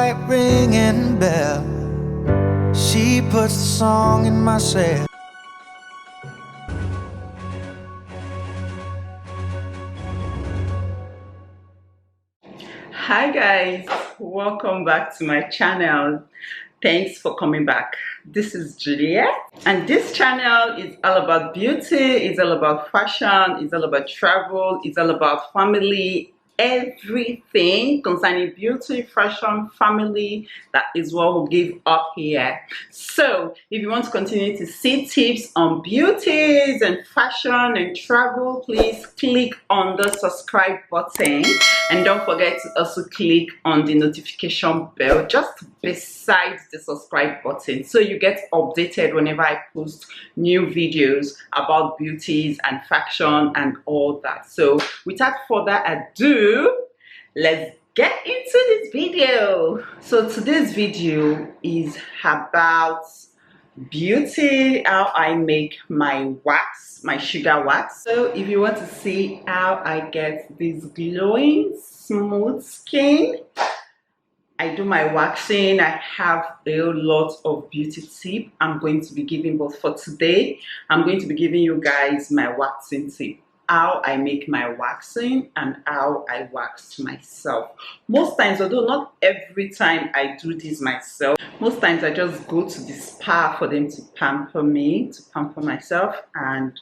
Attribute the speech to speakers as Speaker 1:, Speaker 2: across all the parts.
Speaker 1: white ringing bell. She puts the song in my sail.
Speaker 2: Hi guys, welcome back to my channel. Thanks for coming back. This is Juliet, and this channel is all about beauty, it's all about fashion, it's all about travel, it's all about family. Everything concerning beauty, fashion, family, that is what we'll give up here. So if you want to continue to see tips on beauties and fashion and travel, please click on the subscribe button, and don't forget to also click on the notification bell just beside the subscribe button, so you get updated whenever I post new videos about beauties and fashion and all that. So without further ado, let's get into this video. So today's video is about beauty, how I make my wax, my sugar wax. So if you want to see how I get this glowing smooth skin, I do my waxing. I have a lot of beauty tip I'm going to be giving, but for today I'm going to be giving you guys my waxing tip, how I make my waxing and how I wax myself. Most times, although not every time I do this myself, most times I just go to the spa for them to pamper me, to pamper myself and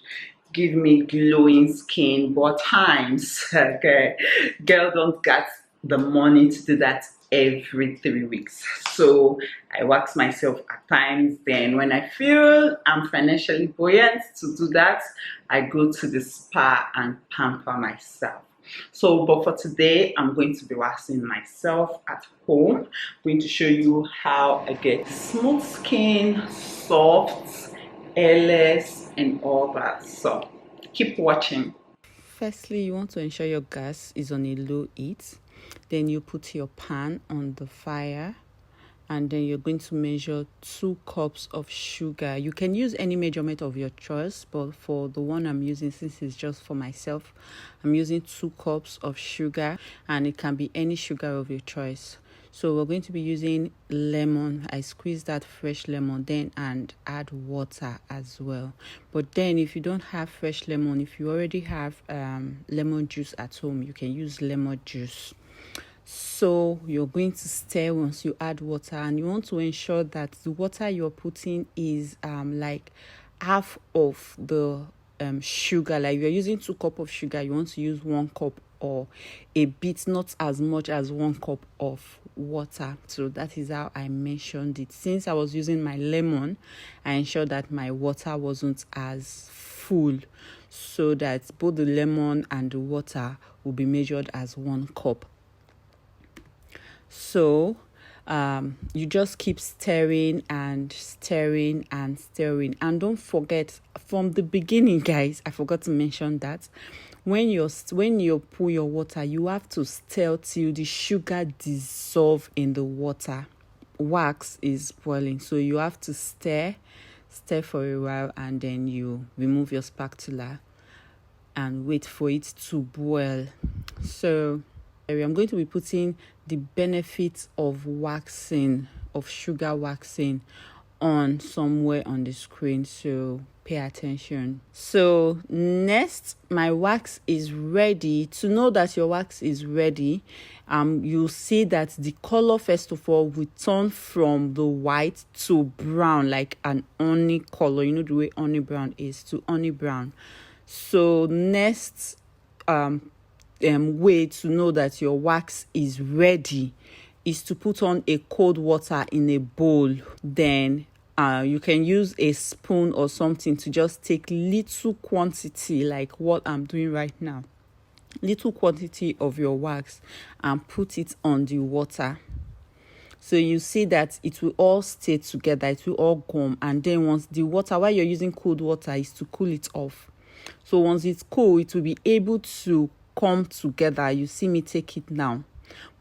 Speaker 2: give me glowing skin. But times, okay, girl don't get the money to do that every 3 weeks, so I wax myself at times. Then when I feel I'm financially buoyant to do that, I go to the spa and pamper myself. So but for today I'm going to be waxing myself at home. I'm going to show you how I get smooth skin, soft, hairless and all that, so keep watching. Firstly, you want to ensure your gas is on a low heat. Then you put your pan on the fire, and then you're going to measure 2 cups of sugar. You can use any measurement of your choice, but for the one I'm using, since it's just for myself, I'm using 2 cups of sugar, and it can be any sugar of your choice. So we're going to be using lemon. I squeeze that fresh lemon then and add water as well. But then if you don't have fresh lemon, if you already have lemon juice at home, you can use lemon juice. So you're going to stir once you add water, and you want to ensure that the water you're putting is like half of the sugar. Like you're using 2 cups of sugar, you want to use 1 cup or a bit, not as much as 1 cup of water. So that is how I mentioned it. Since I was using my lemon, I ensured that my water wasn't as full, so that both the lemon and the water will be measured as 1 cup. So you just keep stirring and stirring and stirring, and don't forget, from the beginning guys, I forgot to mention that when you pour your water, you have to stir till the sugar dissolve in the water. Wax is boiling, so you have to stir for a while, and then you remove your spatula and wait for it to boil. So I'm going to be putting the benefits of waxing, of sugar waxing, on somewhere on the screen, so pay attention. So next, my wax is ready. To know that your wax is ready, you'll see that the color first of all will turn from the white to brown, like an honey color. You know the way honey brown is, to honey brown. So next way to know that your wax is ready is to put on a cold water in a bowl. Then you can use a spoon or something to just take little quantity, like what I'm doing right now, little quantity of your wax, and put it on the water. So you see that it will all stay together, it will all gum. And then once the water, while you're using cold water, is to cool it off. So once it's cool, it will be able to come together. You see me take it now.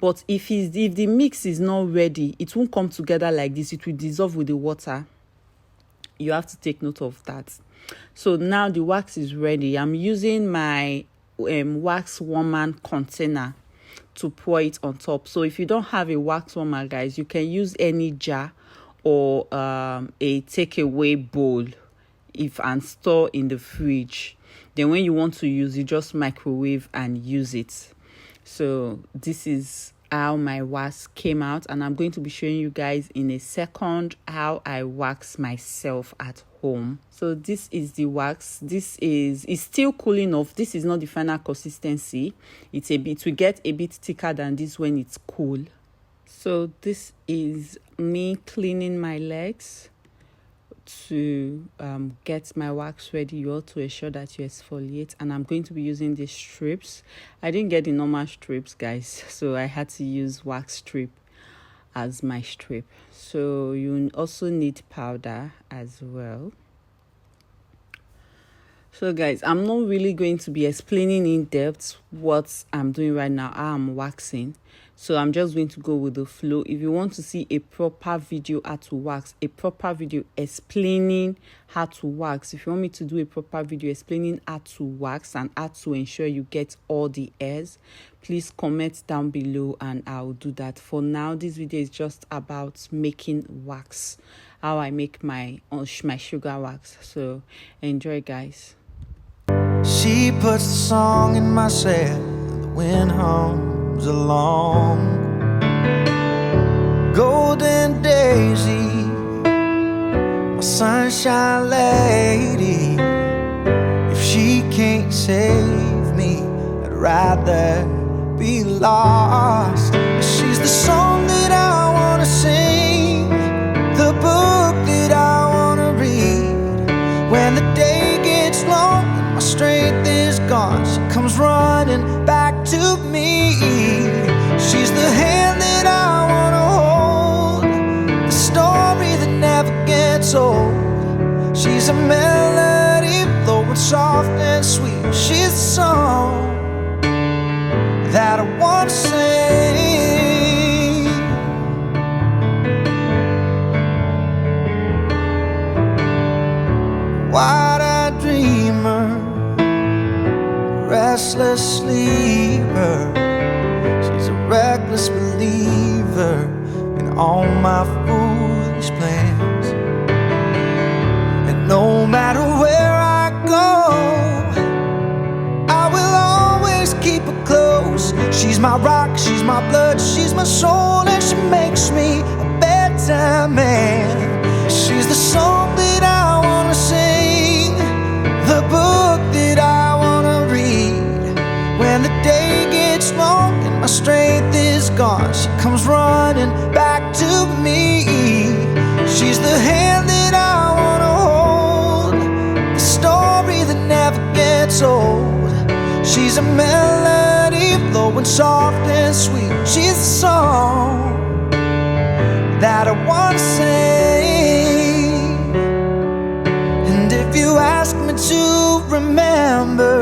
Speaker 2: But if the mix is not ready, it won't come together like this. It will dissolve with the water. You have to take note of that. So now the wax is ready. I'm using my wax warmer container. to pour it on top. So if you don't have a wax warmer, guys, you can use any jar or a takeaway bowl and store in the fridge. Then when you want to use it, just microwave and use it. So this is how my wax came out, and I'm going to be showing you guys in a second how I wax myself at home. So this is the wax. It's still cool enough. This is not the final consistency. It will get a bit thicker than this when it's cool. So this is me cleaning my legs to get my wax ready. You ought to ensure that you exfoliate, and I'm going to be using these strips. I didn't get the normal strips, guys, so I had to use wax strip as my strip. So you also need powder as well. So guys, I'm not really going to be explaining in depth what I'm doing right now, how I'm waxing. So I'm just going to go with the flow. If you want to see a proper video how to wax, a proper video explaining how to wax, if you want me to do a proper video explaining how to wax and how to ensure you get all the hairs, please comment down below and I'll do that. For now, this video is just about making wax, how I make my sugar wax. So enjoy, guys.
Speaker 1: She puts the song in my sail, the wind hums along. Golden daisy, my sunshine lady. If she can't save me, I'd rather be lost. She's the song that I wanna sing, the book that I wanna read. When the day gets long, my strength is gone, she comes running back to me. She's the hand that I wanna hold, the story that never gets old. She's a melody flowing soft and sweet. She's the song that I wanna sing. Wide-eyed dreamer, restless sleeper. She's a reckless believer in all my foolish plans. And no matter where I go, I will always keep her close. She's my rock, she's my blood, she's my soul, and she makes me a better man. She's the song that I wanna sing, the book that I wanna read. When the day gets long and my strength is gone, she comes running back to me. She's the hand that I wanna hold, the story that never gets old. She's a melody flowing soft and sweet. She's the song that I wanna sing. And if you ask me to remember